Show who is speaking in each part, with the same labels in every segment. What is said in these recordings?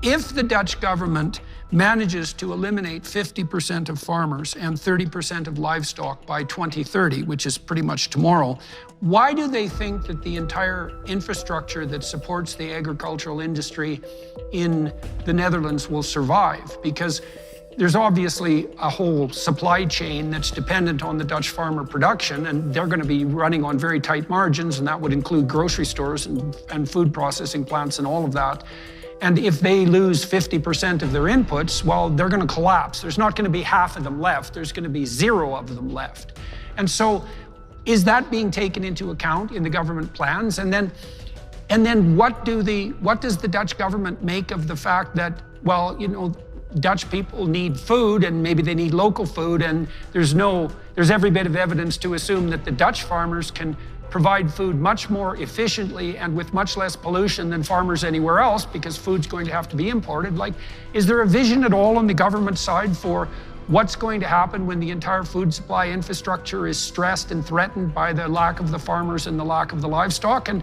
Speaker 1: if the Dutch government manages to eliminate 50% of farmers and 30% of livestock by 2030, which is pretty much tomorrow, why do they think that the entire infrastructure that supports the agricultural industry in the Netherlands will survive? Because there's obviously a whole supply chain that's dependent on the Dutch farmer production, and they're going to be running on very tight margins, and that would include grocery stores and food processing plants and all of that. And if they lose 50% of their inputs, well, they're going to collapse. There's not going to be half of them left. There's going to be zero of them left. And so is that being taken into account in the government plans? And then what does the Dutch government make of the fact that, well, you know, Dutch people need food, and maybe they need local food, and there's every bit of evidence to assume that the Dutch farmers can provide food much more efficiently and with much less pollution than farmers anywhere else, because food's going to have to be imported. Like, is there a vision at all on the government side for what's going to happen when the entire food supply infrastructure is stressed and threatened by the lack of the farmers and the lack of the livestock? And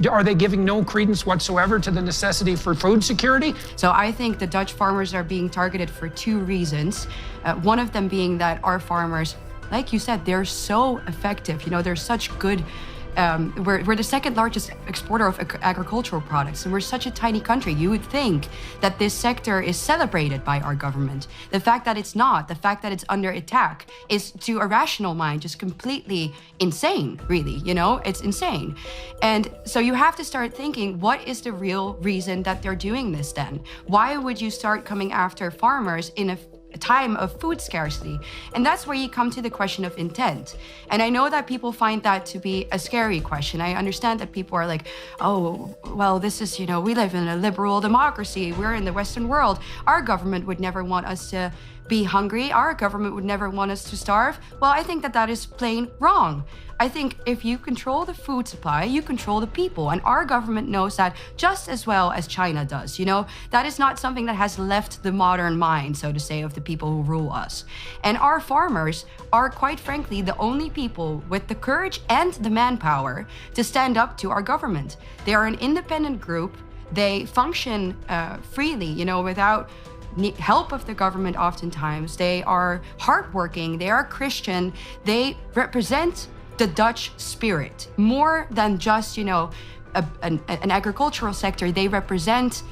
Speaker 1: are they giving no credence whatsoever to the necessity for food security?
Speaker 2: So I think the Dutch farmers are being targeted for two reasons. One of them being that our farmers, like you said, they're so effective. You know, they're such good. We're the second largest exporter of agricultural products, and we're such a tiny country. You would think that this sector is celebrated by our government. The fact that it's not, the fact that it's under attack, is, to a rational mind, just completely insane, really. You know, it's insane. And so you have to start thinking, what is the real reason that they're doing this then? Why would you start coming after farmers in a time of food scarcity? And that's where you come to the question of intent. And I know that people find that to be a scary question. I understand that people are like, oh, well, this is, you know, we live in a liberal democracy. We're in the Western world. Our government would never want us to be hungry. Our government would never want us to starve. Well, I think that that is plain wrong. I think if you control the food supply, you control the people. And our government knows that just as well as China does. You know, that is not something that has left the modern mind, so to say, of the people who rule us. And our farmers are, quite frankly, the only people with the courage and the manpower to stand up to our government. They are an independent group. They function freely, you know, without help of the government oftentimes. They are hardworking. They are Christian. They represent the Dutch spirit more than just, you know, an agricultural sector. They represent,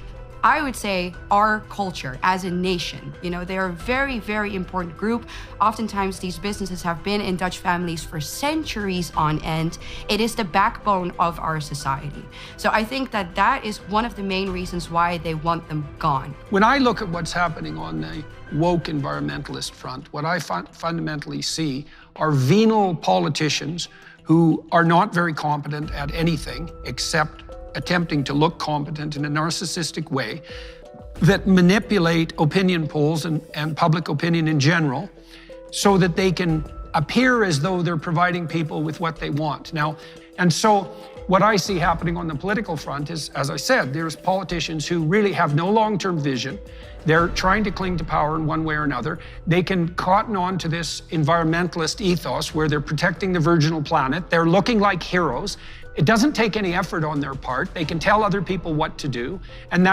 Speaker 2: I would say, our culture as a nation. You know, they're a very, very important group. Oftentimes, these businesses have been in Dutch families for centuries on end. It is the backbone of our society. So I think that that is one of the main reasons why they want them gone.
Speaker 1: When I look at what's happening on the woke environmentalist front, what I fundamentally see are venal politicians who are not very competent at anything except attempting to look competent in a narcissistic way, that manipulate opinion polls and public opinion in general so that they can appear as though they're providing people with what they want. Now, and so what I see happening on the political front is, as I said, there's politicians who really have no long-term vision. They're trying to cling to power in one way or another. They can cotton on to this environmentalist ethos where they're protecting the virginal planet. They're looking like heroes. It doesn't take any effort on their part. They can tell other people what to do, and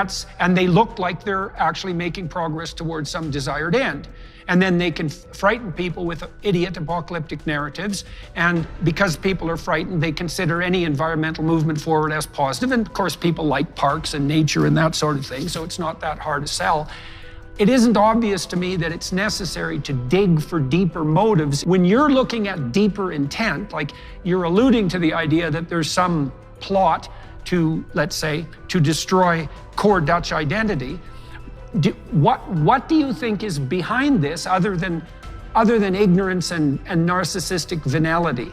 Speaker 1: they look like they're actually making progress towards some desired end. And then they can frighten people with idiot apocalyptic narratives, and because people are frightened, they consider any environmental movement forward as positive. And of course, people like parks and nature and that sort of thing, so it's not that hard to sell. It isn't obvious to me that it's necessary to dig for deeper motives. When you're looking at deeper intent, like you're alluding to the idea that there's some plot to, let's say, to destroy core Dutch identity, what do you think is behind this other than ignorance and narcissistic venality?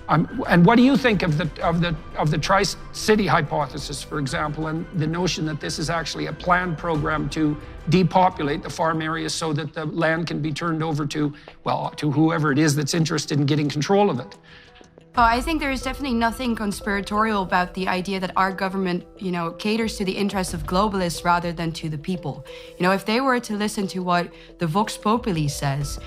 Speaker 1: And what do you think of the Tri-City hypothesis, for example, and the notion that this is actually a planned program to depopulate the farm areas so that the land can be turned over to whoever it is that's interested in getting control of it?
Speaker 2: I think there is definitely nothing conspiratorial about the idea that our government, you know, caters to the interests of globalists rather than to the people. You know, if they were to listen to what the Vox Populi says,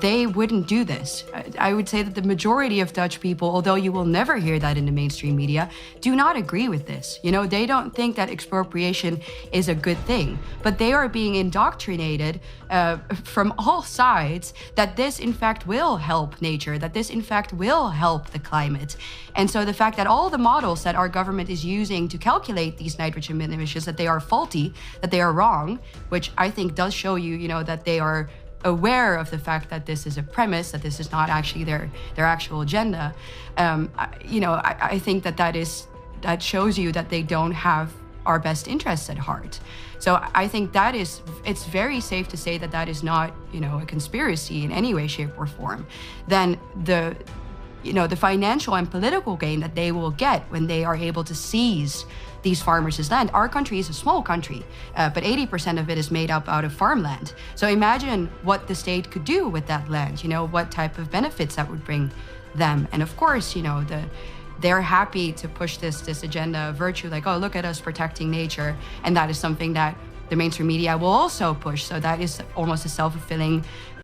Speaker 2: they wouldn't do this. I would say that the majority of Dutch people, although you will never hear that in the mainstream media, do not agree with this. They don't think that expropriation is a good thing, but they are being indoctrinated from all sides that this in fact will help nature, that this in fact will help the climate. And so the fact that all the models that our government is using to calculate these nitrogen emissions, that they are faulty, that they are wrong, which I think does show you, that they are aware of the fact that this is a premise, that this is not actually their actual agenda. I think that shows you that they don't have our best interests at heart. So I think it's very safe to say that that is not, a conspiracy in any way, shape, or form. Then the financial and political gain that they will get when they are able to seize these farmers' land. Our country is a small country, but 80% of it is made up out of farmland. So imagine what the state could do with that land, what type of benefits that would bring them. And of course, they're happy to push this agenda of virtue, like, oh, look at us protecting nature. And that is something that the mainstream media will also push. So that is almost a self-fulfilling